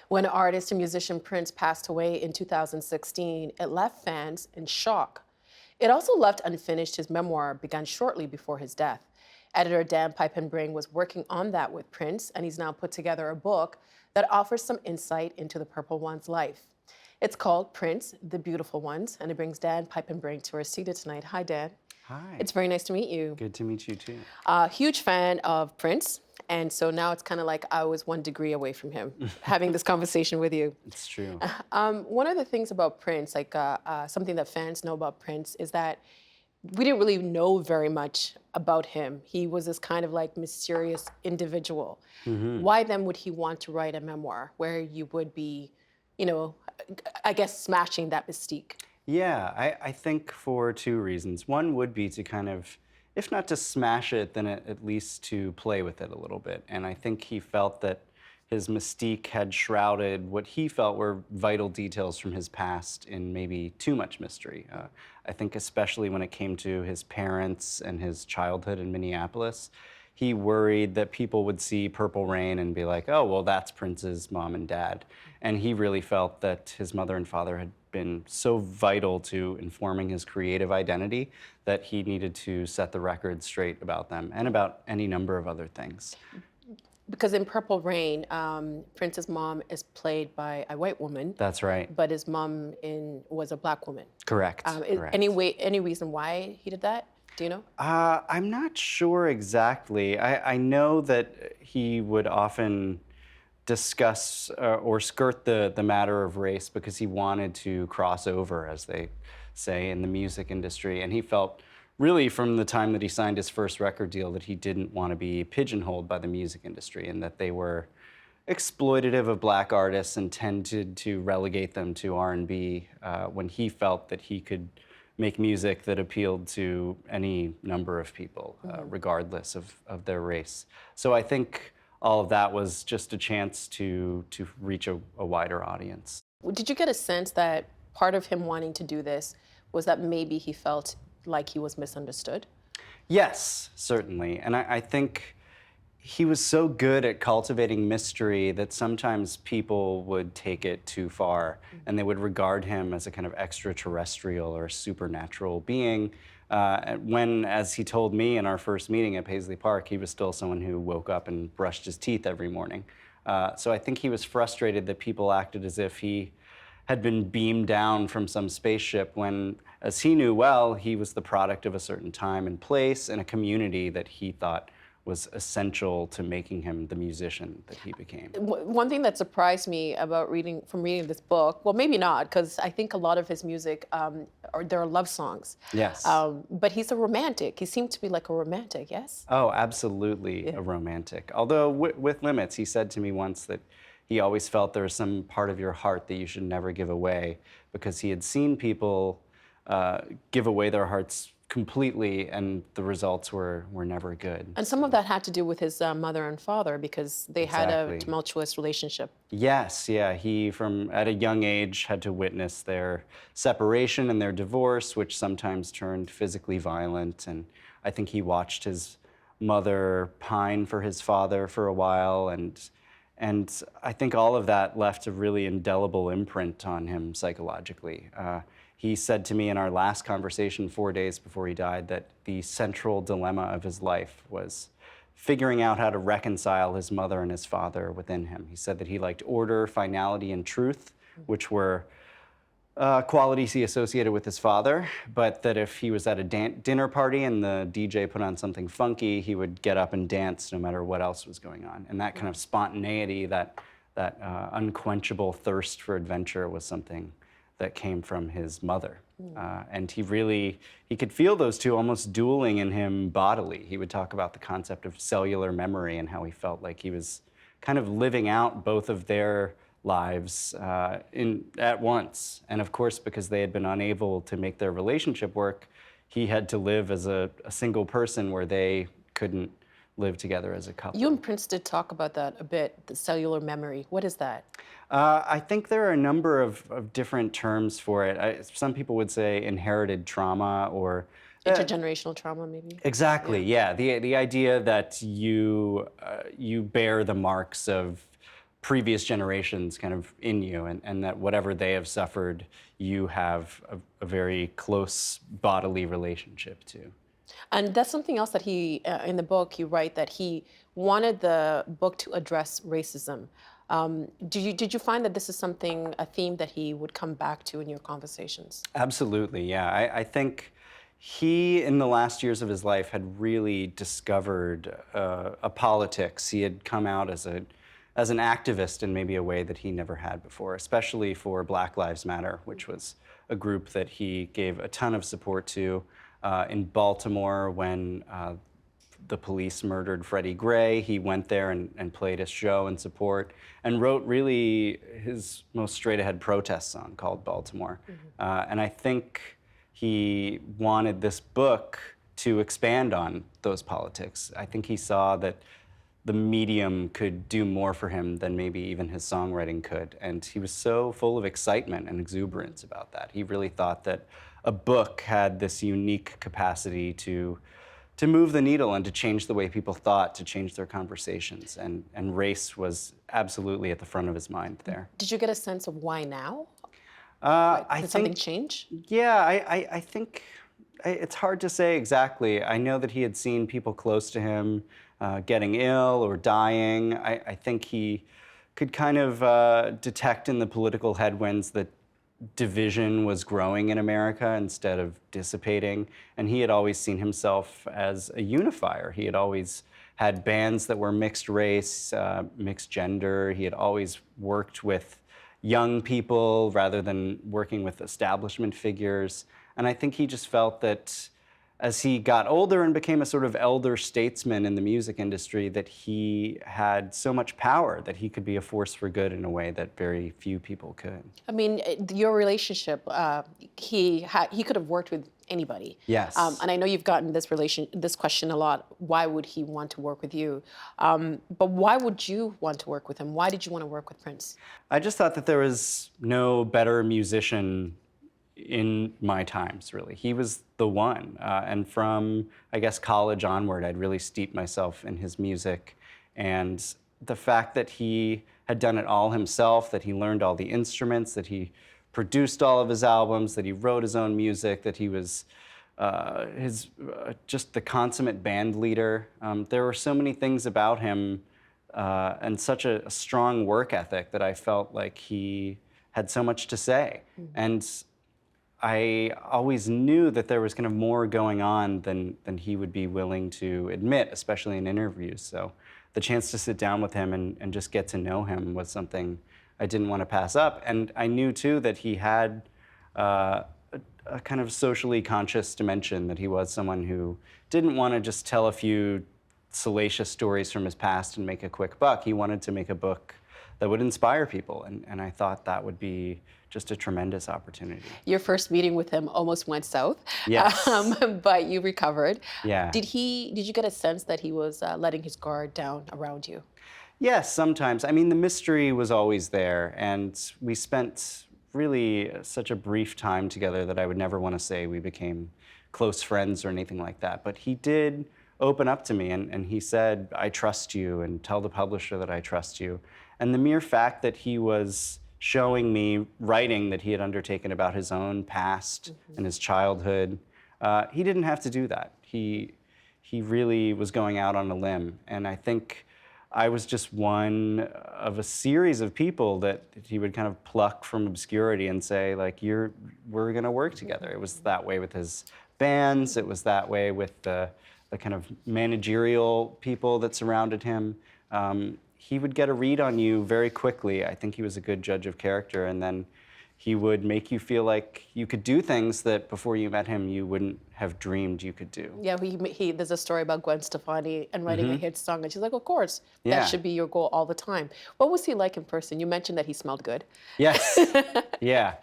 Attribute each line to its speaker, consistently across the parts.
Speaker 1: When artist and musician Prince passed away in 2016, it left fans in shock. It also left unfinished his memoir begun shortly before his death. Editor Dan Piepenbring was working on that with Prince, and he's now put together a book that offers some insight into the Purple One's life. It's called Prince, The Beautiful Ones, and it brings Dan Piepenbring to our studio tonight. Hi, Dan.
Speaker 2: Hi.
Speaker 1: It's very nice to meet you.
Speaker 2: Good to meet you too.
Speaker 1: Huge fan of Prince, and so now it's kind of like I was 1 degree away from him, having this conversation with you.
Speaker 2: It's true.
Speaker 1: One of the things about Prince, something that fans know about Prince, is that we didn't really know very much about him. He was this kind of like mysterious individual. Why then would he want to write a memoir where you would be, I guess smashing that mystique?
Speaker 2: Yeah, I think for two reasons. One would be to kind of, if not to smash it, then at least to play with it a little bit. And I think he felt that his mystique had shrouded what he felt were vital details from his past in maybe too much mystery. I think especially when it came to his parents and his childhood in Minneapolis, he worried that people would see Purple Rain and be like, oh, well, that's Prince's mom and dad. And he really felt that his mother and father had been so vital to informing his creative identity that he needed to set the record straight about them and about any number of other things.
Speaker 1: Because in Purple Rain, Prince's mom is played by a white woman.
Speaker 2: That's right.
Speaker 1: But his mom was a black woman.
Speaker 2: Correct. Correct.
Speaker 1: Any reason why he did that? Do you know?
Speaker 2: I'm not sure exactly. I know that he would often discuss or skirt the matter of race because he wanted to cross over, as they say, in the music industry. And he felt really from the time that he signed his first record deal that he didn't want to be pigeonholed by the music industry and that they were exploitative of black artists and tended to relegate them to R&B when he felt that he could make music that appealed to any number of people, regardless of their race. So I think all of that was just a chance to reach a wider audience.
Speaker 1: Did you get a sense that part of him wanting to do this was that maybe he felt like he was misunderstood?
Speaker 2: Yes, certainly. And I think he was so good at cultivating mystery that sometimes people would take it too far and they would regard him as a kind of extraterrestrial or supernatural being. When, as he told me in our first meeting at Paisley Park, he was still someone who woke up and brushed his teeth every morning. So I think he was frustrated that people acted as if he had been beamed down from some spaceship when, as he knew well, he was the product of a certain time and place and a community that he thought was essential to making him the musician that he became.
Speaker 1: One thing that surprised me about reading this book, well, maybe not, because I think a lot of his music, there are love songs.
Speaker 2: Yes.
Speaker 1: But he's a romantic. He seemed to be like a romantic, yes?
Speaker 2: Oh, absolutely a romantic. Although with limits, he said to me once that he always felt there was some part of your heart that you should never give away because he had seen people give away their hearts completely, and the results were never good.
Speaker 1: And some of that had to do with his mother and father because they had a tumultuous relationship.
Speaker 2: Yes, yeah. He, at a young age, had to witness their separation and their divorce, which sometimes turned physically violent. And I think he watched his mother pine for his father for a while, and I think all of that left a really indelible imprint on him psychologically. He said to me in our last conversation 4 days before he died that the central dilemma of his life was figuring out how to reconcile his mother and his father within him. He said that he liked order, finality, and truth, which were qualities he associated with his father, but that if he was at a dinner party and the DJ put on something funky, he would get up and dance no matter what else was going on. And that kind of spontaneity, that unquenchable thirst for adventure was something that came from his mother. And he could feel those two almost dueling in him bodily. He would talk about the concept of cellular memory and how he felt like he was kind of living out both of their lives at once. And of course, because they had been unable to make their relationship work, he had to live as a single person where they couldn't live together as a couple.
Speaker 1: You and Prince did talk about that a bit, the cellular memory. What is that?
Speaker 2: I think there are a number of different terms for it. Some people would say inherited trauma or
Speaker 1: intergenerational trauma, maybe?
Speaker 2: Exactly, yeah. The idea that you bear the marks of previous generations kind of in you, and that whatever they have suffered, you have a very close bodily relationship to.
Speaker 1: And that's something else that he, in the book, you write that he wanted the book to address racism. Did you find that this is something, a theme that he would come back to in your conversations?
Speaker 2: Absolutely, yeah. I think he, in the last years of his life, had really discovered a politics. He had come out as an activist in maybe a way that he never had before, especially for Black Lives Matter, which was a group that he gave a ton of support to. In Baltimore, when the police murdered Freddie Gray, he went there and played a show in support and wrote really his most straight-ahead protest song called Baltimore. And I think he wanted this book to expand on those politics. I think he saw that the medium could do more for him than maybe even his songwriting could. And he was so full of excitement and exuberance about that. He really thought that a book had this unique capacity to move the needle and to change the way people thought, to change their conversations. And race was absolutely at the front of his mind there.
Speaker 1: Did you get a sense of why now? Did something change?
Speaker 2: Yeah, I think it's hard to say exactly. I know that he had seen people close to him getting ill or dying. I think he could kind of detect in the political headwinds that division was growing in America instead of dissipating. And he had always seen himself as a unifier. He had always had bands that were mixed race, mixed gender. He had always worked with young people rather than working with establishment figures. And I think he just felt that as he got older and became a sort of elder statesman in the music industry, that he had so much power that he could be a force for good in a way that very few people could.
Speaker 1: I mean, your relationship, he could have worked with anybody.
Speaker 2: Yes.
Speaker 1: And I know you've gotten this question a lot. Why would he want to work with you? But why would you want to work with him? Why did you want to work with Prince?
Speaker 2: I just thought that there was no better musician in my times, really. He was the one. And from, I guess, college onward, I'd really steeped myself in his music. And the fact that he had done it all himself, that he learned all the instruments, that he produced all of his albums, that he wrote his own music, that he was just the consummate band leader. There were so many things about him and such a strong work ethic that I felt like he had so much to say. And I always knew that there was kind of more going on than he would be willing to admit, especially in interviews. So the chance to sit down with him and just get to know him was something I didn't want to pass up. And I knew, too, that he had a kind of socially conscious dimension, that he was someone who didn't want to just tell a few salacious stories from his past and make a quick buck. He wanted to make a book that would inspire people, and I thought that would be just a tremendous opportunity.
Speaker 1: Your first meeting with him almost went south.
Speaker 2: Yes.
Speaker 1: But you recovered.
Speaker 2: Yeah.
Speaker 1: Did you get a sense that he was letting his guard down around you?
Speaker 2: Yes, sometimes. I mean, the mystery was always there, and we spent really such a brief time together that I would never want to say we became close friends or anything like that. But he did open up to me, and he said, "I trust you, and tell the publisher that I trust you." And the mere fact that he was showing me writing that he had undertaken about his own past and his childhood, he didn't have to do that. He really was going out on a limb. And I think I was just one of a series of people that he would kind of pluck from obscurity and say, like, we're gonna work together. It was that way with his bands. It was that way with the kind of managerial people that surrounded him. He would get a read on you very quickly. I think he was a good judge of character, and then he would make you feel like you could do things that before you met him you wouldn't have dreamed you could do.
Speaker 1: Yeah, there's a story about Gwen Stefani and writing a hit song, and she's like, of course, that
Speaker 2: Yeah.
Speaker 1: should be your goal all the time. What was he like in person? You mentioned that he smelled good.
Speaker 2: Yes, yeah.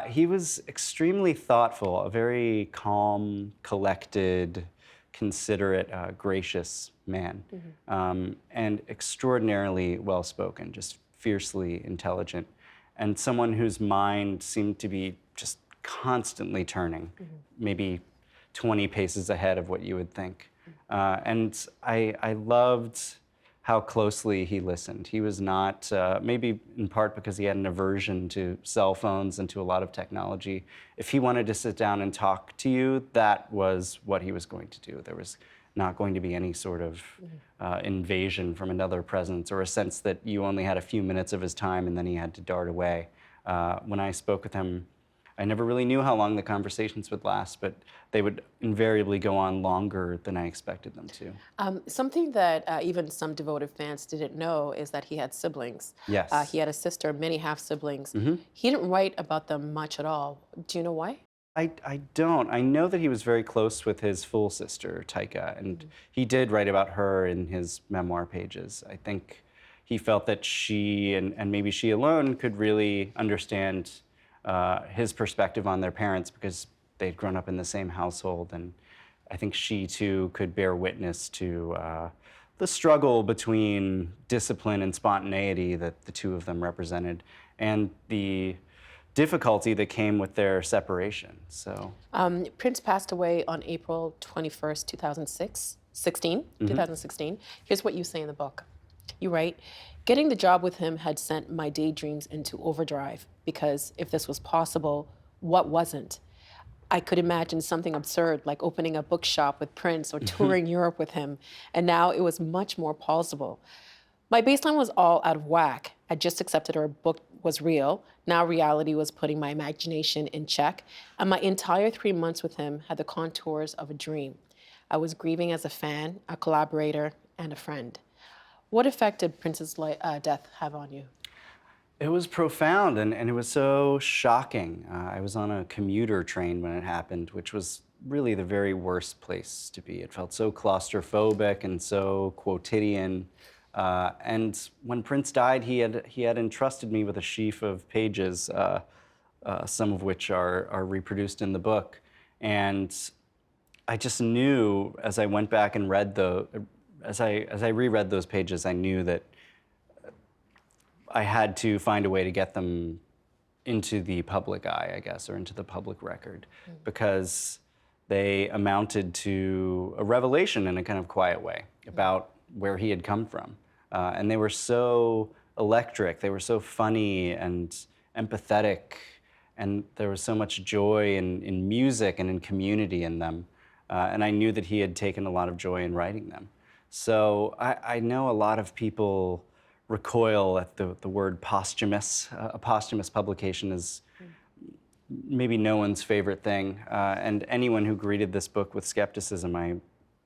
Speaker 2: He was extremely thoughtful, a very calm, collected, considerate, gracious man, and extraordinarily well-spoken, just fiercely intelligent, and someone whose mind seemed to be just constantly turning, maybe 20 paces ahead of what you would think. And I loved how closely he listened. He was not, maybe in part because he had an aversion to cell phones and to a lot of technology. If he wanted to sit down and talk to you, that was what he was going to do. There was not going to be any sort of invasion from another presence or a sense that you only had a few minutes of his time and then he had to dart away. When I spoke with him, I never really knew how long the conversations would last, but they would invariably go on longer than I expected them to.
Speaker 1: Something that even some devoted fans didn't know is that he had siblings.
Speaker 2: Yes.
Speaker 1: He had a sister, many half siblings.
Speaker 2: Hmm.
Speaker 1: He didn't write about them much at all. Do you know why?
Speaker 2: I don't. I know that he was very close with his full sister, Taika, and he did write about her in his memoir pages. I think he felt that she, and maybe she alone, could really understand his perspective on their parents because they'd grown up in the same household, and I think she too could bear witness to the struggle between discipline and spontaneity that the two of them represented, and the difficulty that came with their separation. So
Speaker 1: Prince passed away on April 21st, 2016. Here's what you say in the book. You write, getting the job with him had sent my daydreams into overdrive because if this was possible, what wasn't? I could imagine something absurd like opening a bookshop with Prince or touring Europe with him, and now it was much more plausible. My baseline was all out of whack. I just accepted her book was real. Now reality was putting my imagination in check, and my entire 3 months with him had the contours of a dream. I was grieving as a fan, a collaborator, and a friend. What effect did Prince's death have on you?
Speaker 2: it was profound and it was so shocking. I was on a commuter train when it happened, which was really the very worst place to be. It felt so claustrophobic and so quotidian. And when Prince died, he had entrusted me with a sheaf of pages, some of which are reproduced in the book. And I just knew as I went back and as I reread those pages, I knew that I had to find a way to get them into the public eye, I guess, or into the public record, because they amounted to a revelation in a kind of quiet way about where he had come from. And they were so electric, they were so funny and empathetic, and there was so much joy in music and in community in them. And I knew that he had taken a lot of joy in writing them. So I know a lot of people recoil at the word posthumous. A posthumous publication is maybe no one's favorite thing. And anyone who greeted this book with skepticism, I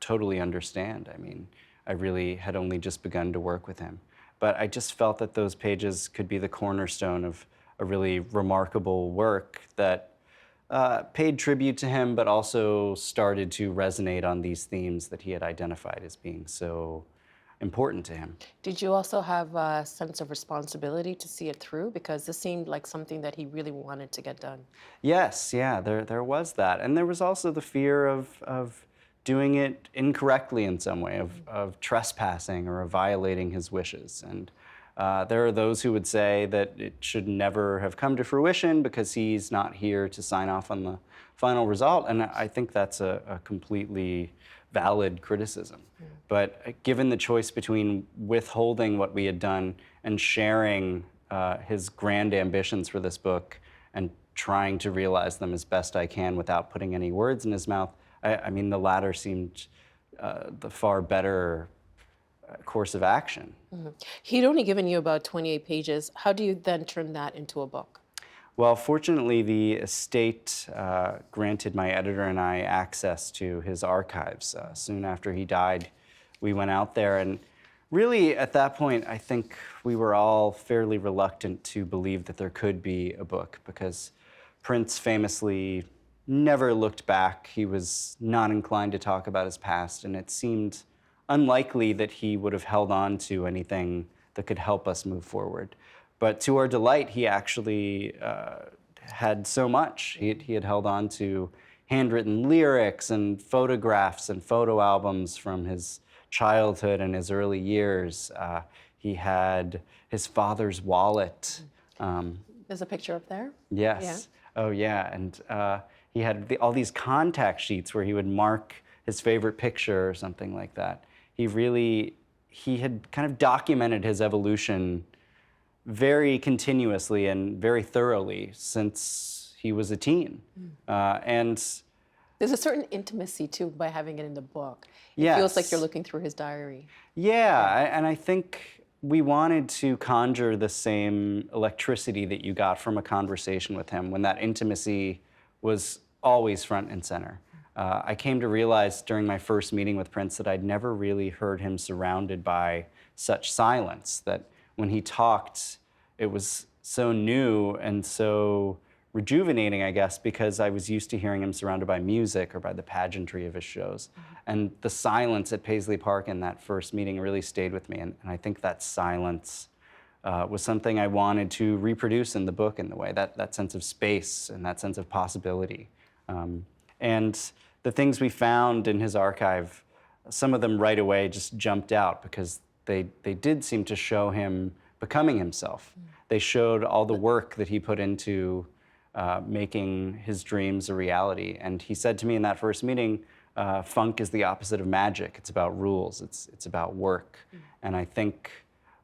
Speaker 2: totally understand. I mean, I really had only just begun to work with him. But I just felt that those pages could be the cornerstone of a really remarkable work that paid tribute to him, but also started to resonate on these themes that he had identified as being so important to him.
Speaker 1: Did you also have a sense of responsibility to see it through? Because this seemed like something that he really wanted to get done.
Speaker 2: Yes, yeah, there was that. And there was also the fear of doing it incorrectly in some way, of trespassing or of violating his wishes. And there are those who would say that it should never have come to fruition because he's not here to sign off on the final result. And I think that's a completely valid criticism. But given the choice between withholding what we had done and sharing his grand ambitions for this book and trying to realize them as best I can without putting any words in his mouth, I mean, the latter seemed the far better course of action.
Speaker 1: He'd only given you about 28 pages. How do you then turn that into a book?
Speaker 2: Well, fortunately, the estate granted my editor and I access to his archives. Soon after he died, we went out there, and really at that point, I think we were all fairly reluctant to believe that there could be a book, because Prince famously never looked back. He was not inclined to talk about his past, and it seemed unlikely that he would have held on to anything that could help us move forward. But to our delight, he actually had so much. He had held on to handwritten lyrics and photographs and photo albums from his childhood and his early years. He had his father's wallet.
Speaker 1: There's a picture up there.
Speaker 2: Yes.
Speaker 1: Yeah.
Speaker 2: Oh, yeah. And he had all these contact sheets where he would mark his favorite picture or something like that. He he had kind of documented his evolution very continuously and very thoroughly since he was a teen. And
Speaker 1: There's a certain intimacy too by having it in the book. It
Speaker 2: yes.
Speaker 1: feels like you're looking through his diary.
Speaker 2: Yeah, and I think we wanted to conjure the same electricity that you got from a conversation with him when that intimacy was always front and center. I came to realize during my first meeting with Prince that I'd never really heard him surrounded by such silence, that when he talked, it was so new and so rejuvenating, I guess, because I was used to hearing him surrounded by music or by the pageantry of his shows. And the silence at Paisley Park in that first meeting really stayed with me. And I think that silence was something I wanted to reproduce in the book in the way, that sense of space and that sense of possibility. And the things we found in his archive, some of them right away just jumped out because they did seem to show him becoming himself. They showed all the work that he put into making his dreams a reality. And he said to me in that first meeting, funk is the opposite of magic. It's about rules. It's about work. And I think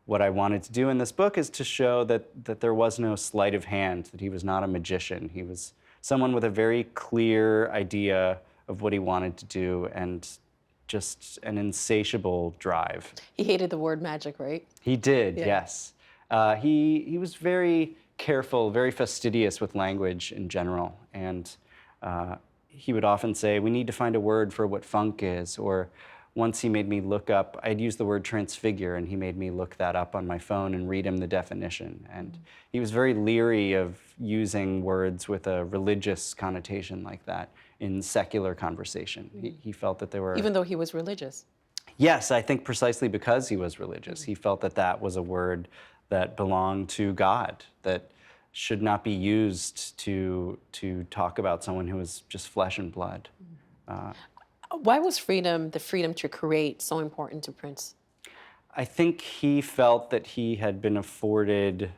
Speaker 2: what I wanted to do in this book is to show that there was no sleight of hand, that he was not a magician. He was someone with a very clear idea of what he wanted to do and just an insatiable drive.
Speaker 1: He hated the word magic, right?
Speaker 2: He did,
Speaker 1: Yeah.
Speaker 2: yes. He was very careful, very fastidious with language in general. And he would often say, we need to find a word for what funk is. Or once he made me look up, I'd use the word transfigure, and he made me look that up on my phone and read him the definition. And he was very leery of using words with a religious connotation like that in secular conversation. He felt that there were...
Speaker 1: Even though he was religious.
Speaker 2: Yes, I think precisely because he was religious. He felt that that was a word that belonged to God, that should not be used to talk about someone who was just flesh and blood.
Speaker 1: Why was the freedom to create, so important to Prince?
Speaker 2: I think he felt that he had been afforded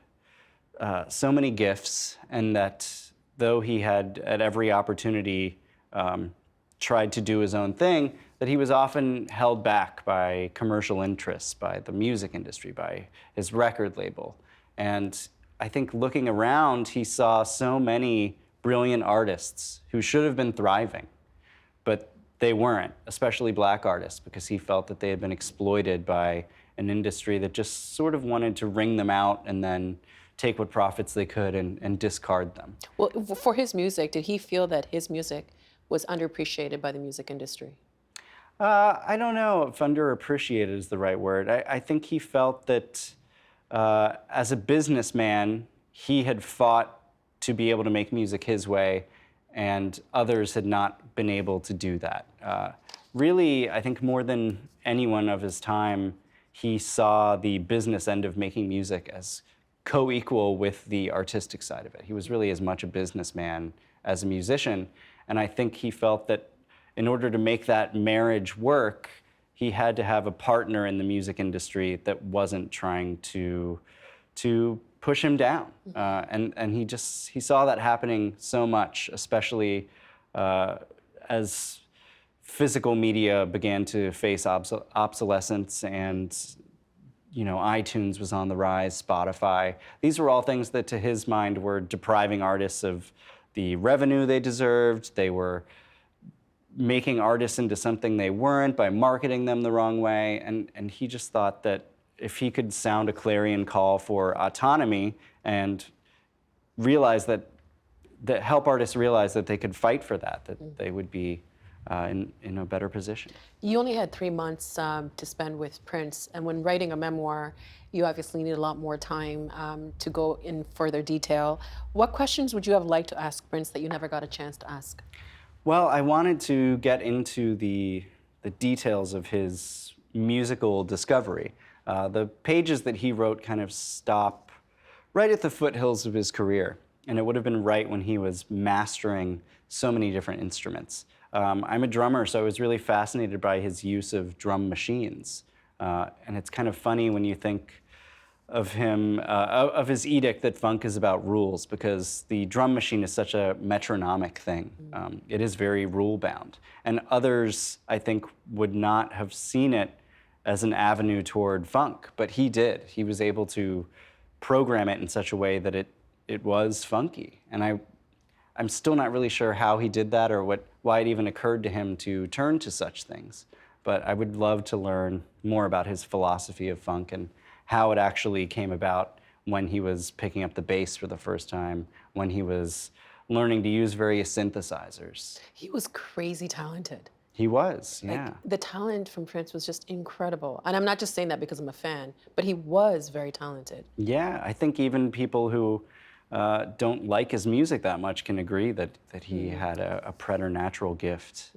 Speaker 2: so many gifts, and that though he had at every opportunity tried to do his own thing, that he was often held back by commercial interests, by the music industry, by his record label. And I think looking around, he saw so many brilliant artists who should have been thriving, but they weren't, especially black artists, because he felt that they had been exploited by an industry that just sort of wanted to wring them out and then take what profits they could and discard them.
Speaker 1: Well, for his music, did he feel that his music was underappreciated by the music industry?
Speaker 2: I don't know if underappreciated is the right word. I think he felt that as a businessman, he had fought to be able to make music his way, and others had not been able to do that. Really, I think more than anyone of his time, he saw the business end of making music as co-equal with the artistic side of it. He was really as much a businessman as a musician, and I think he felt that in order to make that marriage work, he had to have a partner in the music industry that wasn't trying to push him down. And he saw that happening so much, especially as physical media began to face obsolescence, and iTunes was on the rise, Spotify. These were all things that to his mind were depriving artists of the revenue they deserved. They were making artists into something they weren't by marketing them the wrong way. And he just thought that if he could sound a clarion call for autonomy and realize that help artists realize that they could fight for that they would be in a better position.
Speaker 1: You only had 3 months to spend with Prince, and when writing a memoir, you obviously need a lot more time to go in further detail. What questions would you have liked to ask Prince that you never got a chance to ask?
Speaker 2: Well, I wanted to get into the details of his musical discovery. The pages that he wrote kind of stop right at the foothills of his career, and it would have been right when he was mastering so many different instruments. I'm a drummer, so I was really fascinated by his use of drum machines. And it's kind of funny when you think of him, of his edict that funk is about rules, because the drum machine is such a metronomic thing. It is very rule-bound. And others, I think, would not have seen it as an avenue toward funk, but he did. He was able to program it in such a way that it was funky. And I'm still not really sure how he did that or why it even occurred to him to turn to such things. But I would love to learn more about his philosophy of funk and how it actually came about when he was picking up the bass for the first time, when he was learning to use various synthesizers.
Speaker 1: He was crazy talented.
Speaker 2: He was,
Speaker 1: Like
Speaker 2: yeah.
Speaker 1: the talent from Prince was just incredible. And I'm not just saying that because I'm a fan, but he was very talented.
Speaker 2: Yeah, I think even people who don't like his music that much can agree that he had a preternatural gift.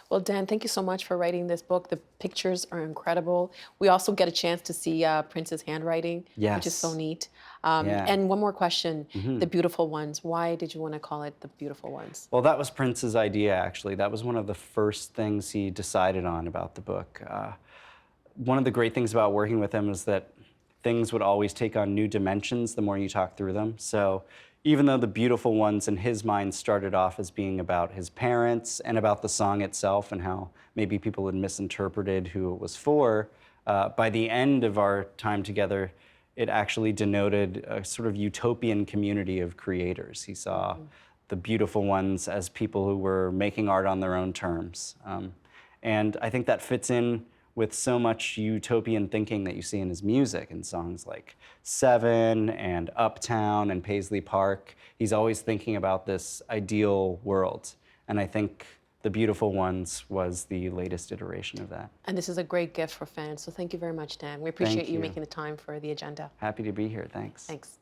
Speaker 1: Well, Dan, thank you so much for writing this book. The pictures are incredible. We also get a chance to see Prince's handwriting, which is so
Speaker 2: Yes.
Speaker 1: neat.
Speaker 2: Yeah.
Speaker 1: And one more question, The Beautiful Ones. Why did you want to call it The Beautiful Ones?
Speaker 2: Well, that was Prince's idea, actually. That was one of the first things he decided on about the book. One of the great things about working with him is that things would always take on new dimensions the more you talk through them. So even though The Beautiful Ones in his mind started off as being about his parents and about the song itself and how maybe people had misinterpreted who it was for, by the end of our time together, it actually denoted a sort of utopian community of creators. He saw the beautiful ones as people who were making art on their own terms. And I think that fits in with so much utopian thinking that you see in his music in songs like Seven and Uptown and Paisley Park. He's always thinking about this ideal world. And I think The Beautiful Ones was the latest iteration of that.
Speaker 1: And this is a great gift for fans. So thank you very much, Dan. We appreciate you
Speaker 2: you.
Speaker 1: making the time for the agenda.
Speaker 2: Happy to be here, thanks.
Speaker 1: Thanks.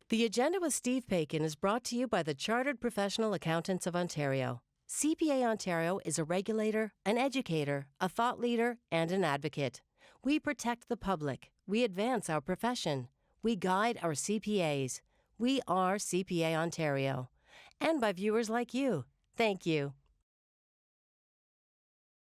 Speaker 3: The Agenda with Steve Paikin is brought to you by the Chartered Professional Accountants of Ontario. CPA Ontario is a regulator, an educator, a thought leader, and an advocate. We protect the public. We advance our profession. We guide our CPAs. We are CPA Ontario. And by viewers like you. Thank you.